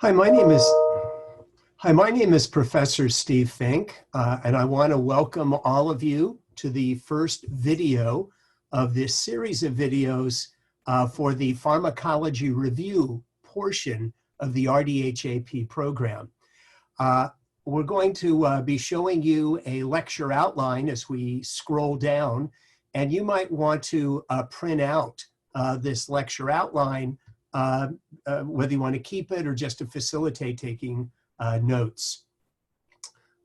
Hi, my name is Professor Steve Fink, and I want to welcome all of you to the first video of this series of videos for the pharmacology review portion of the RDHAP program. We're going to be showing you a lecture outline as we scroll down, and you might want to print out this lecture outline, whether you want to keep it or just to facilitate taking notes.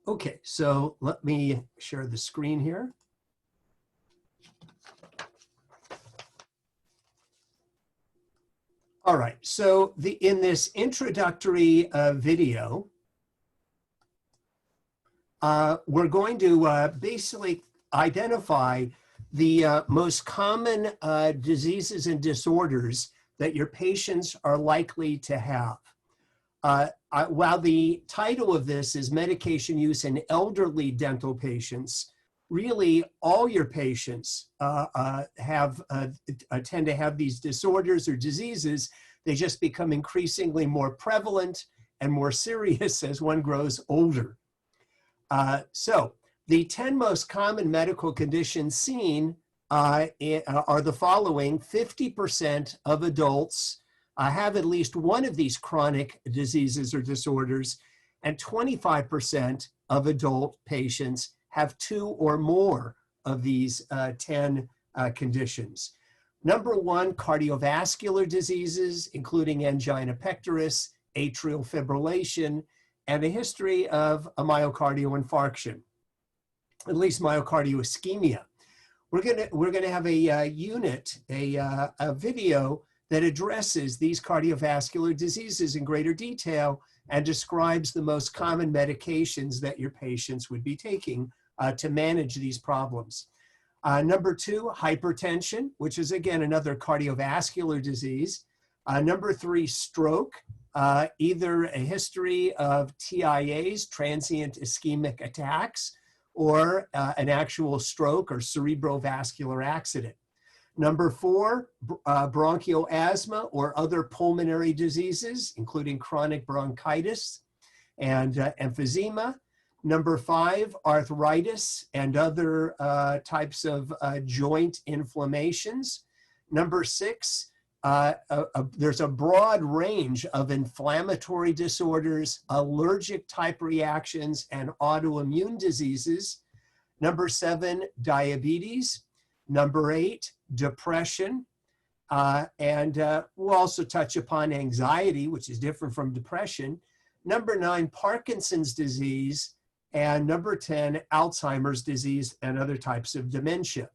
Okay, so let me share the screen here. All right, so in this introductory video, we're going to basically identify the most common diseases and disorders that your patients are likely to have. While the title of this is medication use in elderly dental patients, really all your patients tend to have these disorders or diseases. They just become increasingly more prevalent and more serious as one grows older. So the 10 most common medical conditions seen are the following. 50% of adults have at least one of these chronic diseases or disorders, and 25% of adult patients have two or more of these 10 conditions. Number one, cardiovascular diseases, including angina pectoris, atrial fibrillation, and a history of a myocardial infarction, at least myocardial ischemia. We're gonna have a unit, a video that addresses these cardiovascular diseases in greater detail and describes the most common medications that your patients would be taking to manage these problems. Number two, hypertension, which is again another cardiovascular disease. Number three, stroke, either a history of TIAs, transient ischemic attacks, or an actual stroke or cerebrovascular accident. Number four, bronchial asthma or other pulmonary diseases, including chronic bronchitis and emphysema. Number five, arthritis and other types of joint inflammations. Number six, there's a broad range of inflammatory disorders, allergic type reactions, and autoimmune diseases. Number seven, diabetes. Number eight, depression. And we'll also touch upon anxiety, which is different from depression. Number nine, Parkinson's disease. And number 10, Alzheimer's disease and other types of dementia.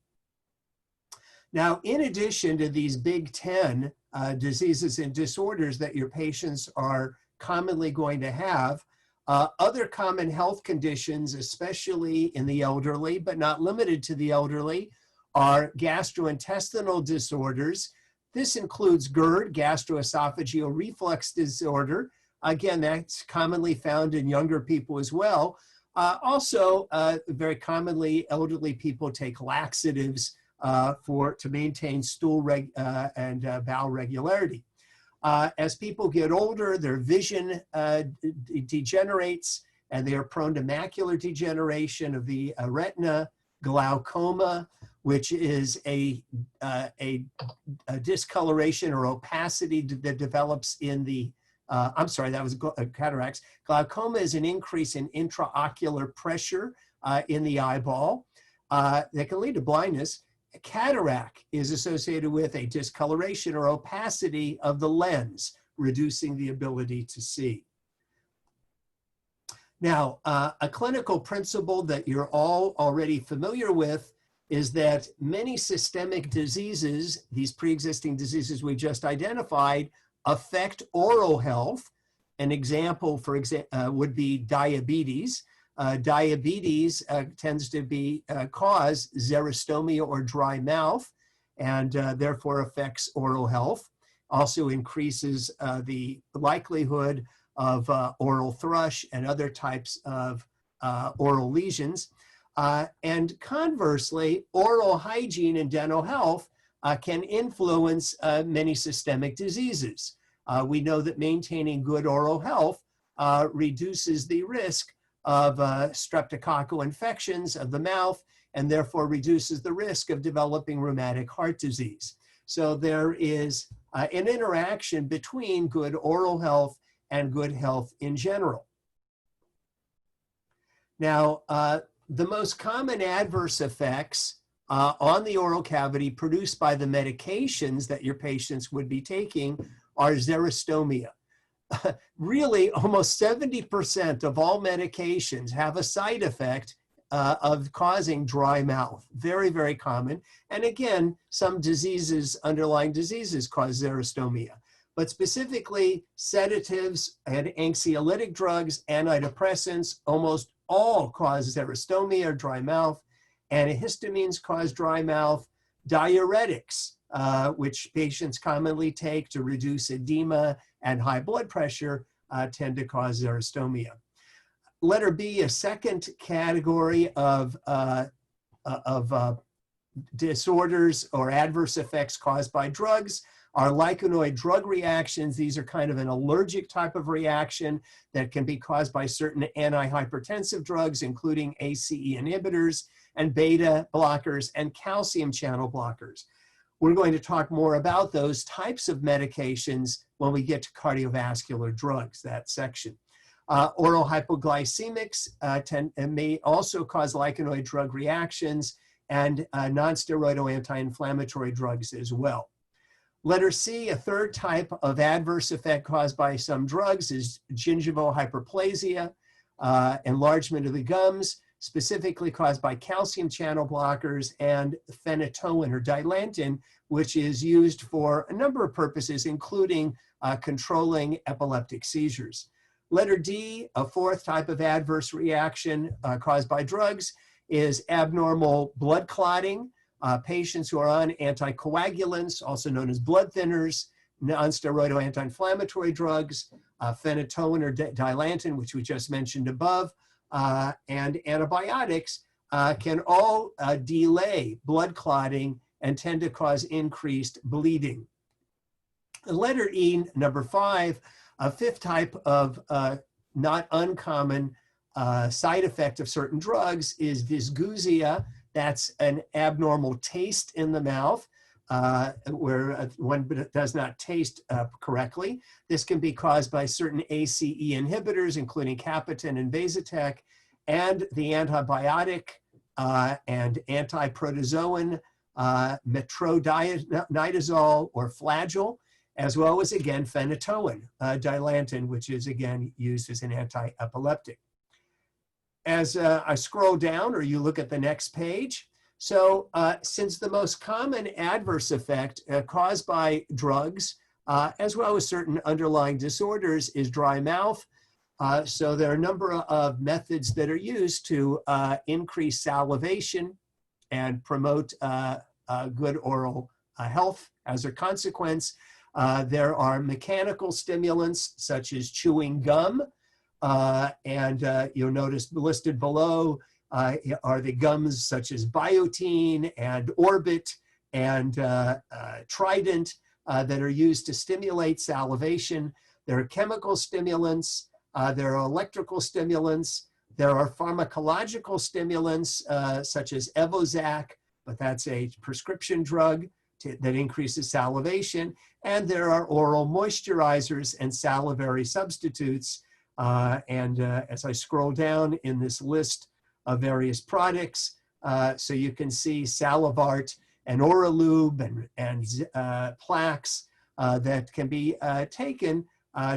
Now, in addition to these big 10 diseases and disorders that your patients are commonly going to have, other common health conditions, especially in the elderly, but not limited to the elderly, are gastrointestinal disorders. This includes GERD, gastroesophageal reflux disorder. Again, that's commonly found in younger people as well. Also, very commonly, elderly people take laxatives to maintain stool and bowel regularity. As people get older, their vision degenerates, and they are prone to macular degeneration of the retina, glaucoma, which is a discoloration or opacity that develops in the I'm sorry, that was cataracts. Glaucoma is an increase in intraocular pressure in the eyeball that can lead to blindness. A cataract is associated with a discoloration or opacity of the lens, reducing the ability to see. Now, a clinical principle that you're all already familiar with is that many systemic diseases, these pre-existing diseases we just identified, affect oral health. An example, would be diabetes. Diabetes tends to cause xerostomia or dry mouth, and therefore affects oral health. Also increases the likelihood of oral thrush and other types of oral lesions. And conversely, oral hygiene and dental health can influence many systemic diseases. We know that maintaining good oral health reduces the risk of streptococcal infections of the mouth, and therefore reduces the risk of developing rheumatic heart disease. So there is an interaction between good oral health and good health in general. Now, the most common adverse effects on the oral cavity produced by the medications that your patients would be taking are xerostomia. Really, almost 70% of all medications have a side effect of causing dry mouth. Very, very common. And again, some diseases, underlying diseases, cause xerostomia. But specifically, sedatives and anxiolytic drugs, antidepressants, almost all cause xerostomia or dry mouth. Antihistamines cause dry mouth. Diuretics, which patients commonly take to reduce edema and high blood pressure, tend to cause xerostomia. Letter B, a second category of disorders or adverse effects caused by drugs are lichenoid drug reactions. These are kind of an allergic type of reaction that can be caused by certain antihypertensive drugs, including ACE inhibitors and beta blockers and calcium channel blockers. We're going to talk more about those types of medications when we get to cardiovascular drugs, that section. Oral hypoglycemics may also cause lichenoid drug reactions, and non-steroidal anti-inflammatory drugs as well. Letter C, a third type of adverse effect caused by some drugs is gingival hyperplasia, enlargement of the gums, specifically caused by calcium channel blockers and phenytoin or dilantin, which is used for a number of purposes, including controlling epileptic seizures. Letter D, a fourth type of adverse reaction caused by drugs is abnormal blood clotting. Patients who are on anticoagulants, also known as blood thinners, non-steroidal anti-inflammatory drugs, phenytoin or dilantin, which we just mentioned above, and antibiotics can all delay blood clotting and tend to cause increased bleeding. Letter E, number 5, a fifth type of not uncommon side effect of certain drugs is dysgeusia. That's an abnormal taste in the mouth where one does not taste correctly. This can be caused by certain ACE inhibitors, including Capitan and Vasitec, and the antibiotic and antiprotozoan metronidazole or Flagyl, as well as, again, phenytoin, dilantin, which is, again, used as an anti-epileptic. As I scroll down, or you look at the next page, so since the most common adverse effect caused by drugs, as well as certain underlying disorders, is dry mouth, so there are a number of methods that are used to increase salivation and promote good oral health as a consequence. There are mechanical stimulants such as chewing gum, and you'll notice listed below are the gums such as Biotene and Orbit and Trident that are used to stimulate salivation. There are chemical stimulants, there are electrical stimulants, there are pharmacological stimulants such as Evozac, but that's a prescription drug that increases salivation, and there are oral moisturizers and salivary substitutes. As I scroll down in this list of various products, so you can see Salivart and Oralube and plaques that can be taken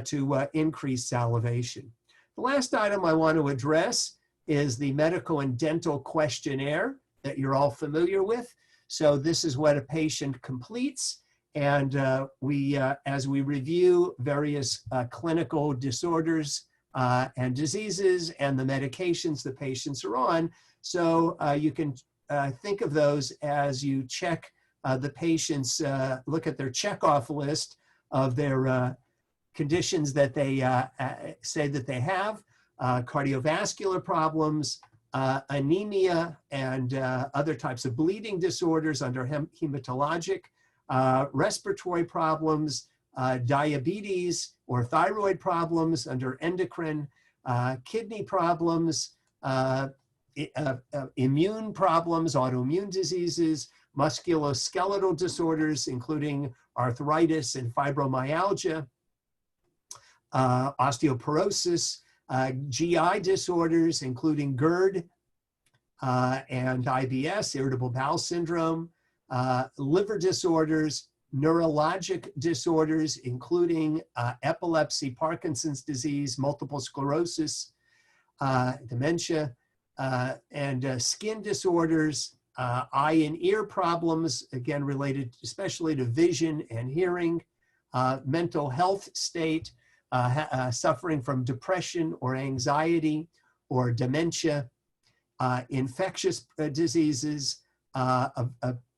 to increase salivation. The last item I want to address is the medical and dental questionnaire that you're all familiar with. So this is what a patient completes, and as we review various clinical disorders and diseases and the medications the patients are on, so you can think of those as you check the patient's, look at their checkoff list of their conditions that they say that they have, cardiovascular problems, anemia, and other types of bleeding disorders under hematologic, respiratory problems, diabetes or thyroid problems under endocrine, kidney problems, immune problems, autoimmune diseases, musculoskeletal disorders, including arthritis and fibromyalgia, osteoporosis, GI disorders, including GERD and IBS, irritable bowel syndrome, liver disorders, neurologic disorders, including epilepsy, Parkinson's disease, multiple sclerosis, dementia, and skin disorders, eye and ear problems, again related especially to vision and hearing, mental health state, suffering from depression or anxiety or dementia, infectious diseases,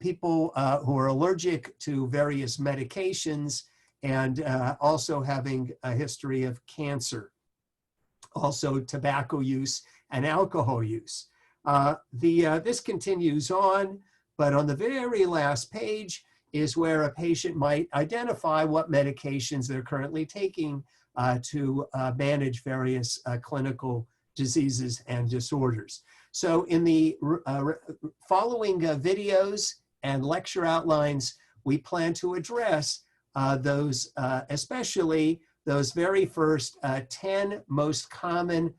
people who are allergic to various medications, and also having a history of cancer, also tobacco use and alcohol use. This continues on, but on the very last page is where a patient might identify what medications they're currently taking to manage various clinical diseases and disorders. So in the following videos and lecture outlines, we plan to address those, especially those very first 10 most common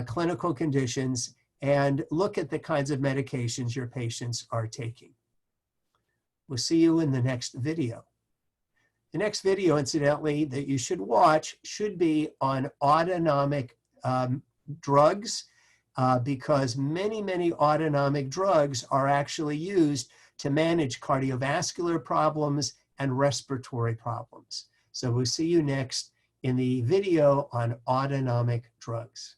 clinical conditions, and look at the kinds of medications your patients are taking. We'll see you in the next video. The next video, incidentally, that you should watch should be on autonomic drugs, because many autonomic drugs are actually used to manage cardiovascular problems and respiratory problems. So we'll see you next in the video on autonomic drugs.